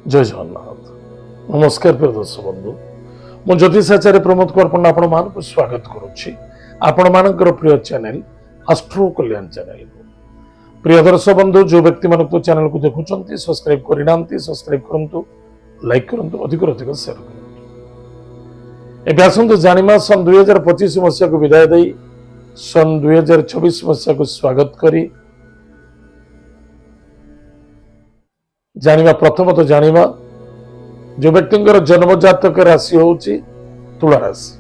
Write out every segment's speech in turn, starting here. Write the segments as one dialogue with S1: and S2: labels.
S1: जय जगन्नाथ। नमस्कार प्रिय दर्शक बंधु, मु ज्योतिषाचार्य प्रमोद कुमार आपण मानक स्वागत करुच्ची आपण मानकर प्रिय चैनल एस्ट्रो कल्याण चैनल को। प्रिय दर्शक बंधु, जो व्यक्ति मान चैनल को देखुं सब्सक्राइब करना सब्सक्राइब करूँ, लाइक करूँ, अधिक शेयर करूँ। एवं आसतु जाना सन 2025 मसीहा को विदाय दे सन 2026 मसीहा को स्वागत करी जानिबा। प्रथमतः जानिबा जो व्यक्ति जन्म जातक राशि होची तुला राशि,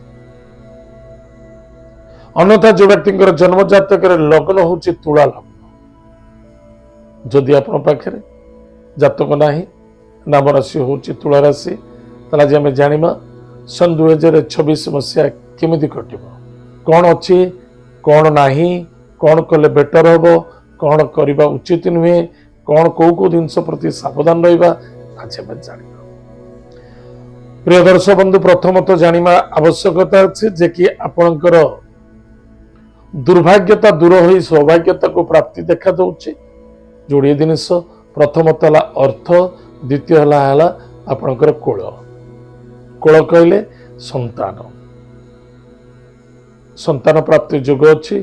S1: अन्यथा जो व्यक्ति जन्म जातक लग्न होची तुला लग्न। जदि आपण पाखे जातक नाही नाम राशि होची तुला राशि, ताला जे हमें जानिबा सन 2026 मसीहा केमिति कटिबो, कौन अच्छी कौन नाही, कौन कले बेटर हबो, कौन करबा उचित नुहे, कौन कौ जिनस प्रति सावधान रहा आज हमें जाना। प्रिय दर्शक बंधु, प्रथमतः जाना आवश्यकता अच्छे जे कि आपणकर दुर्भाग्यता दूर हो सौभाग्यता को प्राप्ति देखा दौचे। जोड़े जिनस प्रथमतः अर्थ, द्वितीय आपणकर कुल। कुल कहले संतान, संतान प्राप्ति जोग अच्छी।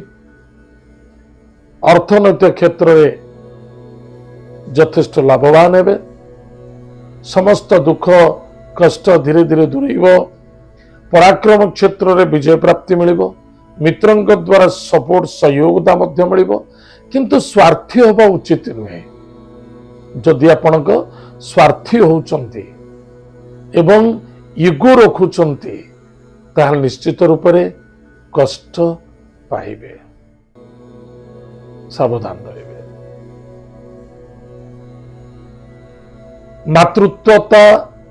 S1: अर्थनैतिक क्षेत्र में यथेष्ट लाभवान हे। समस्त दुख कष्ट धीरे धीरे दूरेब। पराक्रम क्षेत्र में विजय प्राप्ति मिल। मित्रों द्वारा सपोर्ट सहयोगिता मिल, किंतु स्वार्थी होगा उचित नुहे। जदि आपण स्वार्थी होचंती एवं इगो रखुचंती ताहले निश्चित रूप से कष्ट पाइबे। सावधान रहिबे। मातृत्वता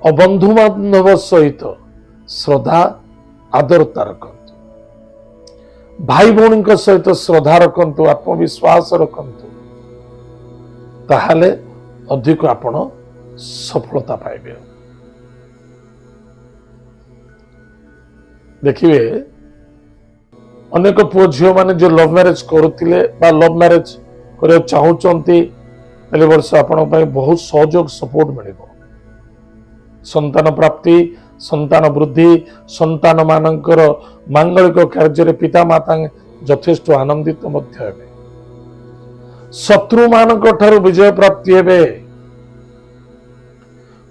S1: और बंधु बांधव सहित श्रद्धा आदरता रखंतु। भाई भौणी सहित श्रद्धा रखंतु, आत्मविश्वास रखंतु, ताहले अधिक आपण सफलता पाइबे। देखिए अनेक पुओ झील माने जो लव मैरेज करुतिले बा लव मैरेज करे चाहूचंती, पहले वर्ष आपण बहुत सहयोग सपोर्ट मिल। संतान प्राप्ति, संतान वृद्धि, संतान मानकर मांगलिक कार्य पिता माता यथेष्ट आनंदित हेबे। शत्रु मानक ठारू विजय प्राप्ति हेबे।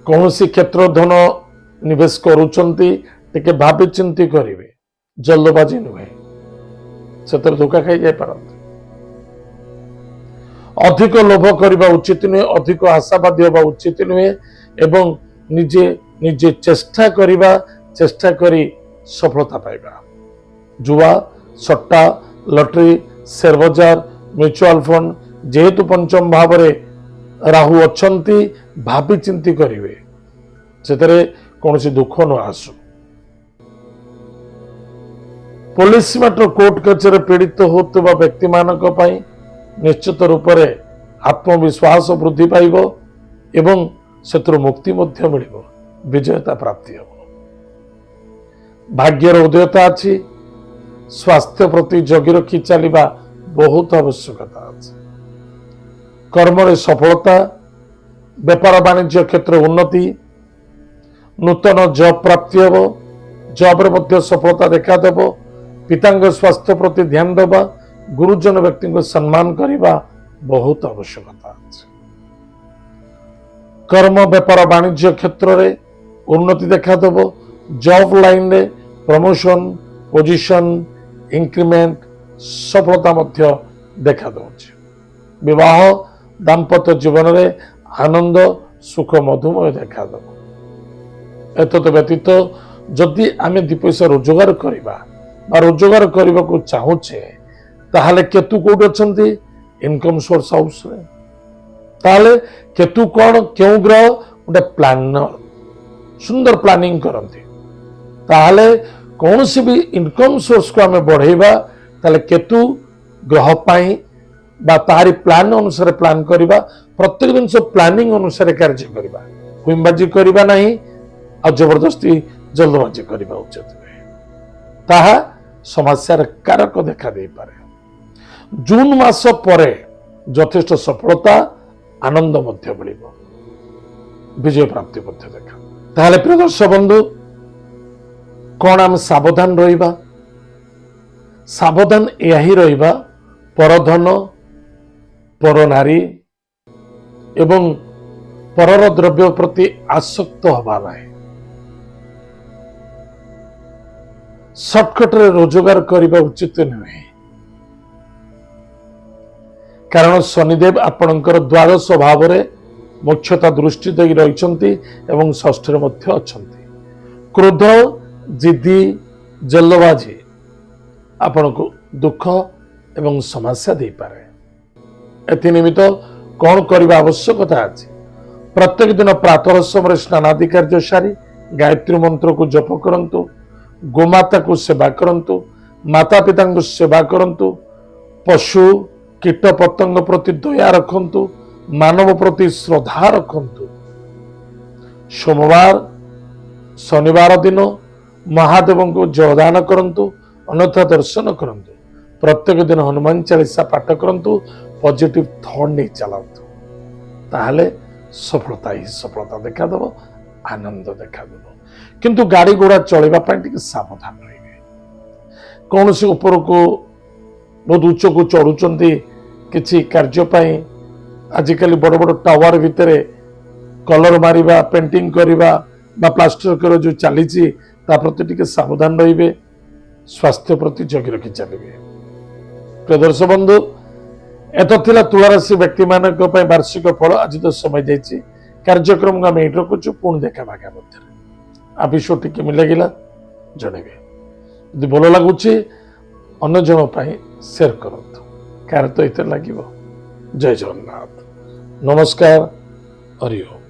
S1: कौन सी क्षेत्र धन निवेश करुचंती टिके भाबी चिंती करिवे, जल्दबाजी नुहे, सेतर धोखा खाई जाय पारंती। अधिक लोभ करने उचित नुहे, अधिक आशावादी होगा उचित नुहे एवं निजे निजे चेष्टा करिबा, चेष्टा करी सफलता पाइबा। जुआ, सट्टा, लॉटरी, शेयर बाजार, म्यूचुअल फंड जेहेतु पंचम भाव में राहु अच्छंती भाबी चिंती करिवे, सेतरे कौनसी दुख न आसु। पुलिस मैटर कोर्ट कचेरी पीड़ित होतुबा व्यक्ति मानक पई निश्चित रूप से आत्मविश्वास वृद्धि पाइब एवं शत्रु मुक्ति मध्य मिल, विजयता प्राप्ति हो। भाग्यर उदयता अच्छी। स्वास्थ्य प्रति जगी रखी चलवा बहुत आवश्यकता अच्छे। कर्म रे सफलता, व्यापार वाणिज्य क्षेत्र उन्नति, नूतन जॉब प्राप्ति हो। जॉब रे मध्य सफलता देखा देव। पिता स्वास्थ्य प्रति ध्यान देवा, गुरुजन व्यक्ति को सम्मान करने बहुत आवश्यकता है। कर्म व्यापार वाणिज्य क्षेत्र में उन्नति देखा देव। जॉब लाइन रे प्रमोशन, पोजीशन, इंक्रीमेंट, सफलता मध्य देखा दौच। विवाह दाम्पत्य जीवन में आनंद सुख मधुमय देखा देव। एतद व्यतीत जदि आमे 2 पैसा रोजगार करबा बा रोजगार करबा को चाहूचे, ताहले केतु कोड अच्छंती इनकम सोर्स हाउस रे। ताहले केतु कौन क्यों ग्रह गोटे प्लानर सुंदर प्लानिंग करंती, ताहले कौन सी भी इनकम सोर्स को हमें बढ़ेबा, ताहले केतु ग्रह पाई बा तारी प्लान अनुसार प्लान करबा। प्रत्येक दिन से प्लानिंग अनुसार कार्य करबा, हुइमबाजी करबा नहीं आ जबरदस्ती जल्दबाजी करबा उचित नहीं। ताहा समस्यार कारक देखा दे पारे। जून मास परे यथेष्ट सफलता आनंद मध्य मिल। विजय प्राप्ति देखा। ताहले प्रिय दर्शक बंधु कौन आम सावधान रहिबा? सावधान या ही रहिबा परधन पर नारी एवं परर द्रव्य प्रति आसक्त हवा नहीं। सर्टकट रे रोजगार करने उचित नुहे, कारण शनिदेव आपणकर द्वादश भाव रे मुख्यता दृष्टि दे रही एवं षष्ठ अच्छी। क्रोध जिद्दी जल्दबाजी आपण को दुख एवं समस्या दे पारे। एथि निमित्त कौन करने आवश्यकता अछि? प्रत्येक दिन प्रातः समय स्नानादि कार्य सारी गायत्री मंत्र को जप करंतु, गोमाता को सेवा करंतु, माता पिता को सेवा करंतु, पशु कीट पतंग प्रति दया रखंतु, मानव प्रति श्रद्धा रखंतु। सोमवार शनिवार दिन महादेव को जलदान करंतु, अन्यथा दर्शन करंतु। प्रत्येक दिन हनुमान चालीसा पाठ करंतु, पॉजिटिव थॉट नहीं चलांतु, ताहले सफलता ही सफलता देखा दब, आनंद देखा दब। किंतु गाड़ी घोड़ा चलैबा पय टिके सावधान रहिबे। कौन से ऊपर को बहुत उच्च को चढ़ुचंती किछि कार्य पय आजिकल बड़ बड़ टावर भितरे कलर मारिबा, पेंटिंग करिबा बा प्लास्टर कर जो चलीछि ता प्रति टिके सावधान रहिबे। स्वास्थ्य प्रति जगी रखि चलिबे। प्रिय दर्शक बंधु एतथिला तुला राशि व्यक्ति मानक पय वार्षिक फल। आज तो समय जाइछि, कार्यक्रम को आम एट रखुछु। पुणी देखा भागा मध्य आ विषय टिके मिलगिला जणेबे। यदि भल लगुछि अन्य जन पय शेयर करंतु, कार तो इते लागिबो। जय जगन्नाथ, नमस्कार, हरि ओम।